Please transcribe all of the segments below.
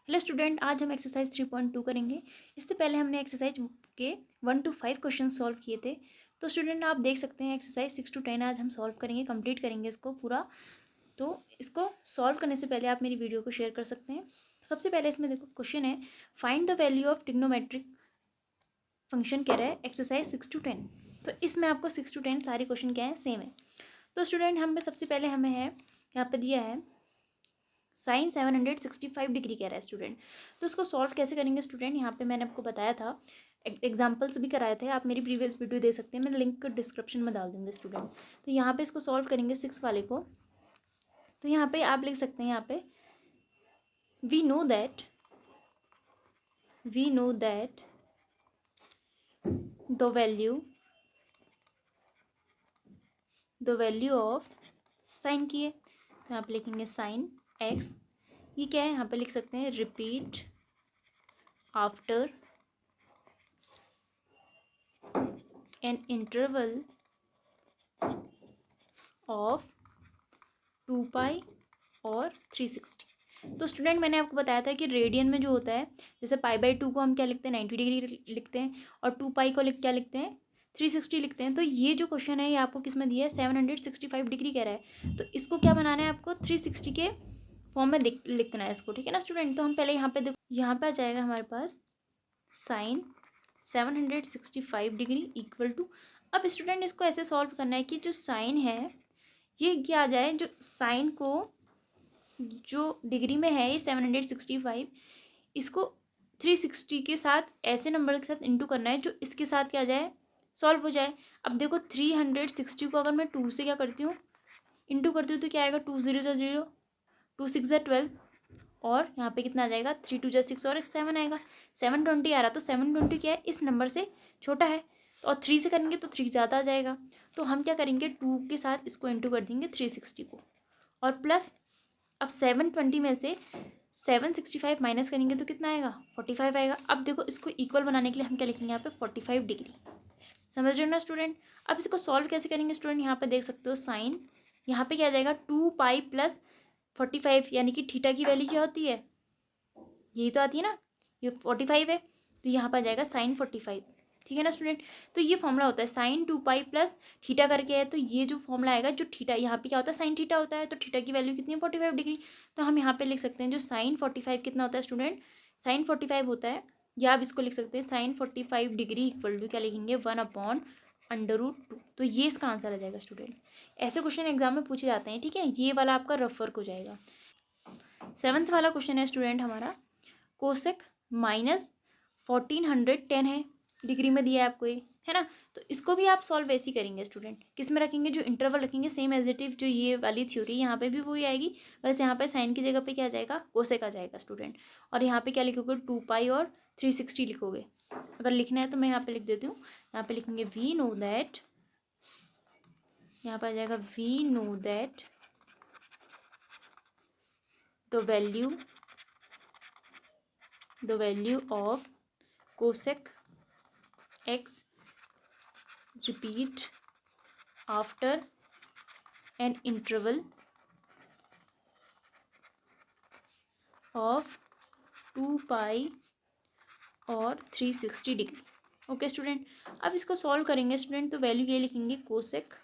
Hello student, आज हम exercise 3.2 करेंगे। इससे पहले हमने एक्सरसाइज के 1 to 5 क्वेश्चन सॉल्व किए थे। तो स्टूडेंट आप देख सकते हैं एक्सरसाइज 6 to 10 आज हम सॉल्व करेंगे, कंप्लीट करेंगे इसको पूरा। तो इसको सॉल्व करने से पहले आप मेरी वीडियो को शेयर कर सकते हैं। तो सबसे पहले इसमें देखो क्वेश्चन है, find the value of trigonometric function कह रहा है एक्सरसाइज 6 to 10। तो इसमें आपको 6 to 10 सारे क्वेश्चन क्या है, सेम है। तो स्टूडेंट हमें सबसे पहले हमें है यहाँ पे दिया है साइन 765 डिग्री कह रहा है स्टूडेंट। तो इसको सॉल्व कैसे करेंगे स्टूडेंट, यहाँ पे मैंने आपको बताया था, एग्जाम्पल्स भी कराए थे, आप मेरी प्रीवियस वीडियो दे सकते हैं, मैं लिंक डिस्क्रिप्शन में डाल दूँगी स्टूडेंट। तो यहाँ पे इसको सॉल्व करेंगे 6 वाले को। तो यहाँ पे आप लिख सकते हैं, यहाँ पे we know that the value of sine की है। तो यहाँ पे लिखेंगे साइन एक्स, ये क्या है यहाँ पे लिख सकते हैं, repeat after an interval of 2 pi और 360। तो स्टूडेंट मैंने आपको बताया था कि रेडियन में जो होता है, जैसे पाई/2 को हम क्या लिखते हैं, 90 डिग्री लिखते हैं, और 2 पाई को क्या लिखते हैं, 360 लिखते हैं। तो ये जो क्वेश्चन है ये आपको किस में दिया है, 765 डिग्री कह रहा है। तो इसको क्या बनाना है, आपको 360 के फॉर्म में लिखना है इसको, ठीक है ना स्टूडेंट। तो हम पहले यहाँ पे देखो, यहाँ पे आ जाएगा हमारे पास साइन 765 डिग्री इक्वल टू, अब स्टूडेंट इसको ऐसे सॉल्व करना है कि जो साइन है ये क्या आ जाए, जो साइन को जो डिग्री में है ये 765, इसको 360 के साथ ऐसे नंबर के साथ इंटू करना है जो इसके साथ क्या आ जाए, सॉल्व हो जाए। अब देखो 360 को अगर मैं 2 से क्या करती हूँ, इंटू करती हूँ, तो क्या आएगा, 2 0 0, 2 6 12, और यहाँ पे कितना आ जाएगा, 3 2 6 और 7 आएगा, 720 आ रहा। तो 720 क्या है, इस नंबर से छोटा है, तो और 3 से करेंगे तो 3 ज़्यादा आ जाएगा। तो हम क्या करेंगे, 2 के साथ इसको इंटू कर देंगे 360 को, और प्लस अब 720 में से 765 माइनस करेंगे तो कितना आएगा, 45 आएगा। अब देखो इसको इक्वल बनाने के लिए हम क्या लिखेंगे, यहाँ पे 45 डिग्री। समझ रहे हो ना स्टूडेंट। अब इसको सॉल्व कैसे करेंगे स्टूडेंट, यहाँ पे देख सकते हो साइन, यहाँ पे क्या आ जाएगा 2 पाई प्लस 45, यानी कि थीटा की वैल्यू क्या होती है, यही तो आती है ना, ये 45 है, तो यहाँ पर आ जाएगा साइन 45, ठीक है ना स्टूडेंट। तो ये फॉर्मूला होता है साइन 2 पाई प्लस थीटा करके है, तो ये जो फॉर्मूला आएगा, जो थीटा यहाँ पे क्या होता है, साइन थीटा होता है, तो थीटा की वैल्यू कितनी है, 45 डिग्री। तो हम यहाँ पे लिख सकते हैं जो साइन 45 कितना होता है स्टूडेंट, साइन 45 होता है, या आप इसको लिख सकते हैं साइन 45 डिग्री इक्वल टू क्या लिखेंगे, 1/√2। तो ये इसका आंसर आ जाएगा स्टूडेंट। ऐसे क्वेश्चन एग्जाम में पूछे जाते हैं, ठीक है। ये वाला आपका रफ वर्क हो जाएगा। 7th वाला क्वेश्चन है स्टूडेंट हमारा, कोसेक -1410 है, डिग्री में दिया है आपको ये, है ना। तो इसको भी आप सॉल्व वैसे ही करेंगे स्टूडेंट, किस में रखेंगे, जो इंटरवल रखेंगे, सेम एज इट इज जो ये वाली थ्योरी यहाँ पे भी वही आएगी, बस यहाँ पे साइन की जगह पे क्या आ जाएगा, कोसेक आ जाएगा स्टूडेंट। और यहाँ पे क्या लिखोगे, 2 पाई और 360 लिखोगे। अगर लिखना है तो मैं यहाँ पे लिख देती हूँ, यहाँ पे लिखेंगे वी नो दैट, यहाँ पे आ जाएगा we know that the value of cosec x repeat after an interval of 2 pi और 360 डिग्री। ओके स्टूडेंट, अब इसको सॉल्व करेंगे स्टूडेंट, तो वैल्यू ये लिखेंगे कोसेक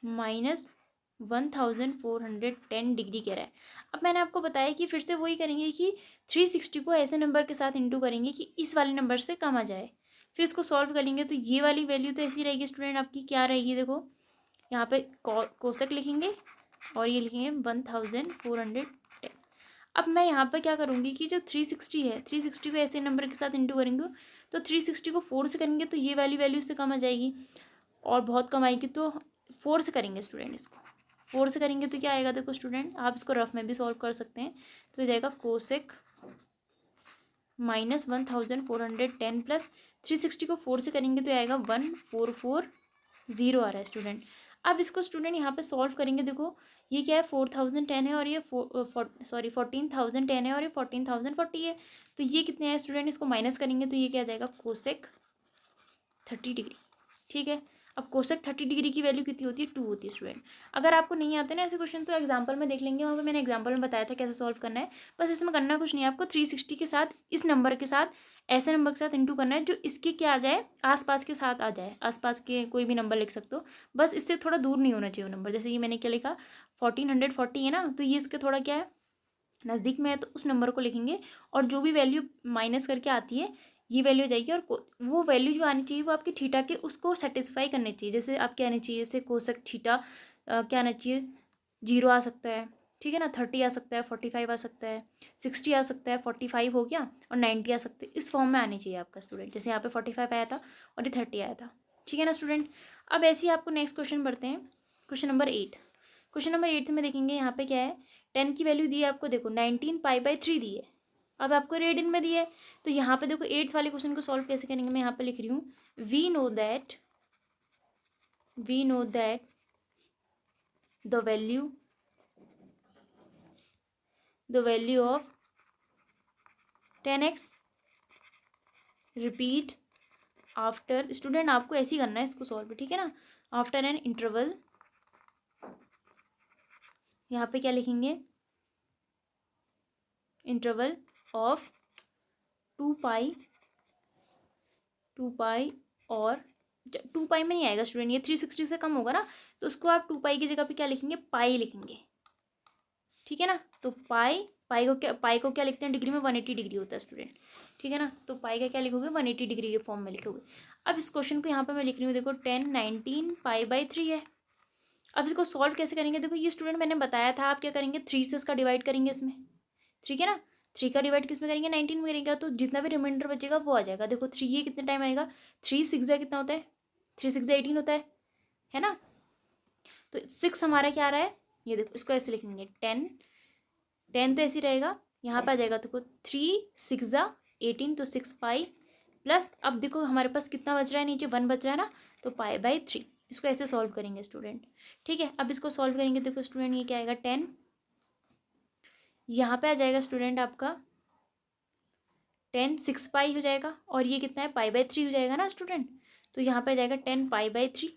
-1410 डिग्री कह रहा है। अब मैंने आपको बताया कि फिर से वही करेंगे कि 360 को ऐसे नंबर के साथ इंटू करेंगे कि इस वाले नंबर से कम आ जाए, फिर इसको सॉल्व करेंगे। तो ये वाली वैल्यू तो ऐसी रहेगी स्टूडेंट, आपकी क्या रहेगी, देखो यहाँ पे कोसेक लिखेंगे और ये लिखेंगे 1410। अब मैं यहाँ पर क्या करूँगी कि जो 360 है, 360 को ऐसे नंबर के साथ इंटू करेंगे, तो 360 को 4 से करेंगे तो ये वाली वैल्यू से कम आ जाएगी, और बहुत कम आएगी, तो 4 से करेंगे स्टूडेंट, इसको 4 से करेंगे तो क्या आएगा, देखो स्टूडेंट आप इसको रफ में भी सॉल्व कर सकते हैं। तो ये जाएगा कोसेक -1410 प्लस 360 को 4 से करेंगे तो आएगा 1440 आ रहा है स्टूडेंट। अब इसको स्टूडेंट यहाँ पे सॉल्व करेंगे, देखो ये क्या है, 4010 है, और ये 14,010 है, और ये 14,040 है। तो ये कितने हैं स्टूडेंट, इसको माइनस करेंगे तो ये क्या आ जाएगा, कोसेक 30 डिग्री, ठीक है। अब कोसेक 30 डिग्री की वैल्यू कितनी होती है, 2 होती है स्टूडेंट। अगर आपको नहीं आते ना ऐसे क्वेश्चन तो एग्जांपल में देख लेंगे, वहाँ पे मैंने एग्जांपल में बताया था कैसे सॉल्व करना है। बस इसमें करना कुछ नहीं है आपको, 360 के साथ इस नंबर के साथ ऐसे नंबर के साथ इंटू करना है जो इसके क्या आ जाए, आसपास के साथ आ जाए, आसपास के कोई भी नंबर लिख सकते हो, बस इससे थोड़ा दूर नहीं होना चाहिए वो नंबर। जैसे कि मैंने क्या लिखा 1440 है ना, तो ये इसके थोड़ा क्या है नज़दीक में है, तो उस नंबर को लिखेंगे और जो भी वैल्यू माइनस करके आती है ये वैल्यू हो जाएगी, और वो वैल्यू जो आनी चाहिए वो आपकी थीटा के उसको सेटिस्फाई करनी चाहिए। जैसे आप क्या आनी चाहिए, जैसे कोसेक थीटा क्या आना चाहिए, 0 आ सकता है, ठीक है ना, 30 आ सकता है, 45 आ सकता है, 60 आ सकता है, 45 हो गया और 90 आ सकते हैं, इस फॉर्म में आनी चाहिए आपका स्टूडेंट। जैसे यहाँ पे 45 आया था और ये 30 आया था, ठीक है ना स्टूडेंट। अब ऐसे ही आपको नेक्स्ट क्वेश्चन बढ़ते हैं, क्वेश्चन नंबर 8। क्वेश्चन नंबर 8 में देखेंगे यहाँ पे क्या है, 10 की वैल्यू दी है आपको, देखो 19 π/3 दी है, अब आपको रेडियन में दी है। तो यहाँ पे देखो 8th वाले क्वेश्चन को सॉल्व कैसे करेंगे, मैं यहाँ पे लिख रही हूँ, we know that the value of 10x repeat after, student आपको ऐसे ही करना है इसको सॉल्व, ठीक है ना, आफ्टर एन इंटरवल, यहाँ पे क्या लिखेंगे, इंटरवल ऑफ 2 पाई और 2 पाई में नहीं आएगा स्टूडेंट, ये 360 से कम होगा ना, तो उसको आप 2 पाई की जगह पे क्या लिखेंगे, पाई लिखेंगे, ठीक है ना। तो पाई को क्या लिखते हैं डिग्री में, 180 डिग्री होता है स्टूडेंट, ठीक है ना। तो पाई का क्या लिखोगे, 180 डिग्री के फॉर्म में लिखोगे। अब इस क्वेश्चन को यहाँ पे मैं लिख रही हूँ, देखो 10 19 π/3 है। अब इसको सॉल्व कैसे करेंगे, देखो ये स्टूडेंट मैंने बताया था, आप क्या करेंगे 3 से इसका डिवाइड करेंगे इसमें, ठीक है ना। 3 का डिवाइड किस में करेंगे, 19 में करेंगे, तो जितना भी रिमाइंडर बचेगा वो आ जाएगा। देखो 3 ये कितने टाइम आएगा, 3 6 कितना होता है, 3 6 18 होता है ना। तो 6 हमारा क्या आ रहा है, ये देखो इसको ऐसे लिखेंगे 10 तो ऐसे रहेगा, यहाँ पे आ जाएगा देखो 3 6 18, तो 6 पाई प्लस, अब देखो हमारे पास कितना बच रहा है, नीचे 1 बच रहा है ना, तो π/3। इसको ऐसे सॉल्व करेंगे स्टूडेंट, ठीक है। अब इसको सॉल्व करेंगे, देखो स्टूडेंट ये क्या आएगा 10, यहाँ पे आ जाएगा स्टूडेंट आपका 10 6 पाई हो जाएगा, और ये कितना है π/3 हो जाएगा ना स्टूडेंट। तो यहाँ पे आ जाएगा 10 π/3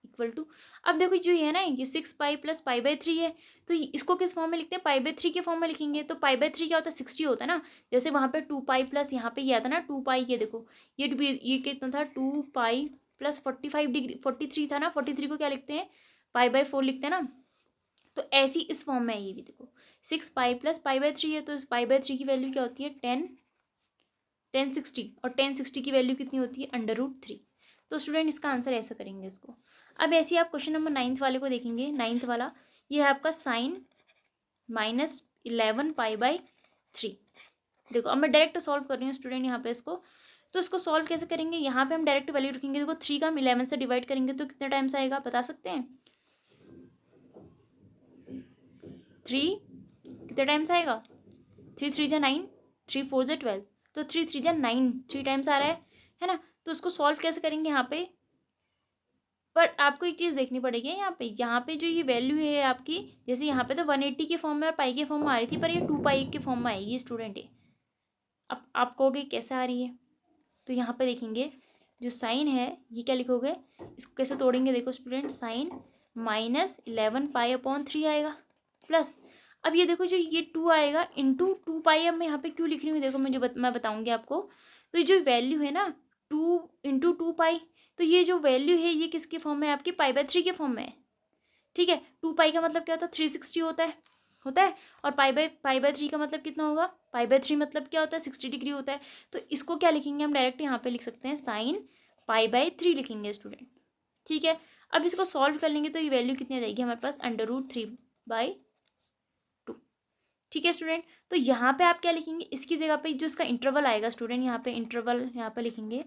इक्वल टू, अब देखो जो ये है ना, ये 6 पाई प्लस π/3 है, तो इसको किस फॉर्म में लिखते हैं, π/3 के फॉर्म में लिखेंगे। तो π/3 क्या होता है, 60 होता है ना। जैसे वहाँ पे 2 पाई प्लस यहाँ पे ये आता ना 2 पाई, ये देखो ये कितना था 2 पाई प्लस 45 डिग्री 43 था ना, 43 को क्या लिखते हैं, π/4 लिखते हैं ना। तो ऐसी इस फॉर्म में है ये भी, देखो 6 पाई प्लस π/3 है, तो इस π/3 की वैल्यू क्या होती है 10 60, और 10 60 की वैल्यू कितनी होती है √3। तो स्टूडेंट इसका आंसर ऐसा करेंगे इसको। अब ऐसे ही आप क्वेश्चन नंबर 9th वाले को देखेंगे, 9th वाला ये है आपका साइन -11 π/3। देखो अब मैं डायरेक्ट सॉल्व कर रही हूँ स्टूडेंट यहाँ पे इसको, तो इसको सॉल्व कैसे करेंगे, यहाँ पे हम डायरेक्ट वैल्यू रखेंगे। देखो 3 का हम 11 से डिवाइड करेंगे तो कितने टाइम्स आएगा बता सकते हैं, 3 कितने टाइम्स आएगा, 3 3 जा 9, 3 4 जा 12, तो 3 3 जा 9, 3 टाइम्स आ रहा है ना। तो उसको सॉल्व कैसे करेंगे यहाँ पे, पर आपको एक चीज़ देखनी पड़ेगी यहाँ पे जो ये वैल्यू है आपकी, जैसे यहाँ पे तो 180 के फॉर्म में और पाई के फॉर्म में आ रही थी, पर ये 2 पाई के फॉर्म में आएगी स्टूडेंट ये। अब आप कहोगे कैसे आ रही है, तो यहाँ पे देखेंगे जो साइन है ये क्या लिखोगे, इसको कैसे तोड़ेंगे, देखो स्टूडेंट साइन -11 π/3 आएगा प्लस, अब ये देखो जो ये 2 आएगा इंटू 2 पाई। अब मैं यहाँ पे क्यों लिख रही हूँ, देखो मैं बताऊँगी आपको। तो ये जो वैल्यू है ना 2 इंटू 2 पाई, तो ये जो वैल्यू है ये किसके फॉर्म में है आपकी, π/3 के फॉर्म में है, ठीक है। 2 पाई का मतलब क्या होता है 360 होता है, और π/3 का मतलब कितना होगा, π/3 मतलब क्या होता है 60 डिग्री होता है। तो इसको क्या लिखेंगे हम डायरेक्ट यहाँ पे लिख सकते हैं साइन π/3 लिखेंगे स्टूडेंट, ठीक है। अब इसको सॉल्व कर लेंगे तो ये वैल्यू कितनी आ जाएगी हमारे पास √3/2, ठीक है स्टूडेंट। तो यहाँ पे आप क्या लिखेंगे, इसकी जगह पे जो इसका इंटरवल आएगा स्टूडेंट, यहाँ पे इंटरवल यहाँ पे लिखेंगे,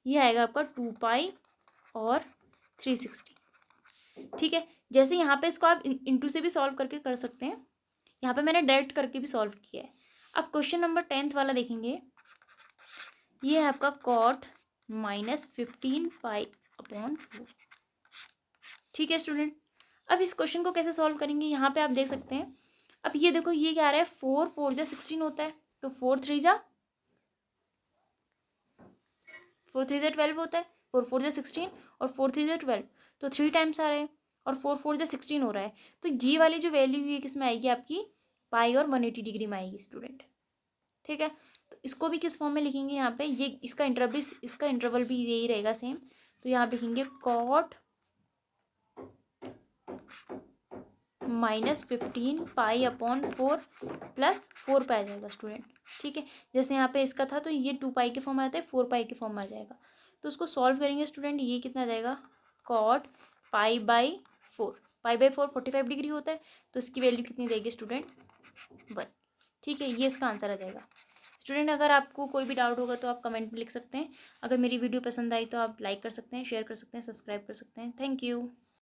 ये आएगा आपका 2 पाई और 360, ठीक है। जैसे यहाँ पे इसको आप इंटू से भी सॉल्व करके कर सकते हैं, यहाँ पे मैंने डायरेक्ट करके भी सॉल्व किया है। अब क्वेश्चन नंबर 10th वाला देखेंगे, ये है आपका कॉट -15 π/4, ठीक है स्टूडेंट। अब इस क्वेश्चन को कैसे सॉल्व करेंगे, यहाँ पे आप देख सकते हैं। अब ये देखो ये क्या आ रहा है 4 4 जा 16 होता है, तो 4 3 जा 12 होता है, 4 4 16 और 4 3 12, तो 3 टाइम्स आ रहा है और 4 4 16 हो रहा है। तो जी वाली जो वैल्यू ये किस में आएगी आपकी, पाई और 180 डिग्री में आएगी स्टूडेंट। ठीक है, तो इसको भी किस फॉर्म में लिखेंगे यहाँ पे, ये इसका इंटरवल भी यही रहेगा सेम। तो यहाँ लिखेंगे कॉट -15 पाई अपॉन 4 प्लस 4 पाई आ जाएगा स्टूडेंट। ठीक है, जैसे यहाँ पे इसका था तो ये 2 पाई के फॉर्म में आता है, 4 पाई के फॉर्म में आ जाएगा। तो उसको सॉल्व करेंगे स्टूडेंट, ये कितना आ जाएगा, cot pi by 4, pi by 4 45 degree होता है, तो इसकी वैल्यू कितनी जाएगी स्टूडेंट, 1। ठीक है, ये इसका आंसर आ जाएगा स्टूडेंट। अगर आपको कोई भी डाउट होगा तो आप कमेंट में लिख सकते हैं। अगर मेरी वीडियो पसंद आई तो आप लाइक कर सकते हैं, शेयर कर सकते हैं, सब्सक्राइब कर सकते हैं। Thank you.